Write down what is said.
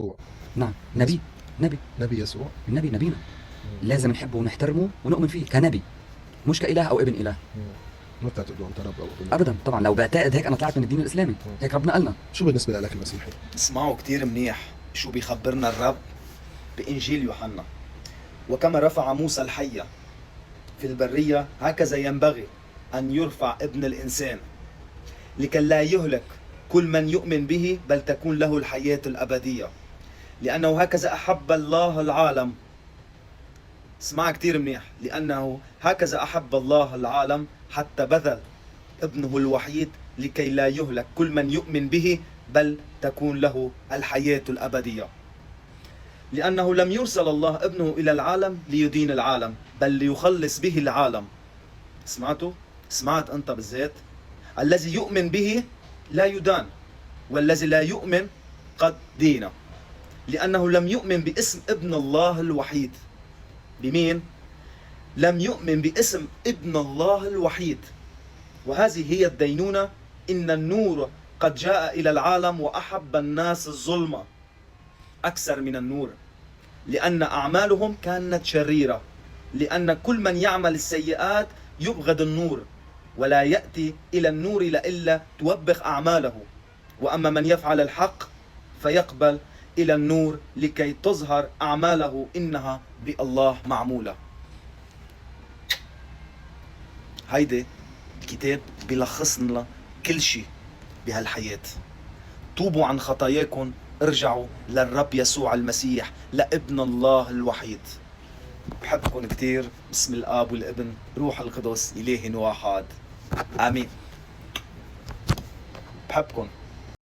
هو نعم، يس- نبي نبي يسوع. النبي نبينا، لازم نحبه ونحترمه ونؤمن فيه كنبي، مش كإله أو ابن إله. ما بتعتقدوا أنت رب أو ابن؟ أبدا طبعا، لو بعتقد هيك أنا طلعت من الدين الإسلامي، هيك ربنا قالنا. شو بالنسبة لك المسيحي؟ اسمعوا كتير منيح شو بيخبرنا الرب بإنجيل يوحنا. وكما رفع موسى الحية في البرية هكذا ينبغي أن يرفع ابن الإنسان لكي لا يهلك كل من يؤمن به بل تكون له الحياة الأبدية، لأنه هكذا أحب الله العالم. اسمع كتير منيح، لأنه هكذا أحب الله العالم حتى بذل ابنه الوحيد لكي لا يهلك كل من يؤمن به بل تكون له الحياة الأبدية. لأنه لم يرسل الله ابنه إلى العالم ليدين العالم بل ليخلص به العالم. سمعتوا؟ سمعت أنت بالذات؟ الذي يؤمن به لا يدان، والذي لا يؤمن قد دين، لأنه لم يؤمن باسم ابن الله الوحيد. بمين؟ لم يؤمن باسم ابن الله الوحيد. وهذه هي الدينونة، إن النور قد جاء إلى العالم وأحب الناس الظلمة أكثر من النور لأن أعمالهم كانت شريرة. لأن كل من يعمل السيئات يبغض النور ولا يأتي إلى النور إلا توبخ أعماله. وأما من يفعل الحق فيقبل إلى النور لكي تظهر أعماله إنها بالله معمولة. هيدي الكتاب بيلخص لنا كل شيء بهالحياة. توبوا عن خطاياكم، ارجعوا للرب يسوع المسيح لابن الله الوحيد. بحبكم كتير، باسم الآب والابن روح القدس إله واحد، آمين. بحبكم.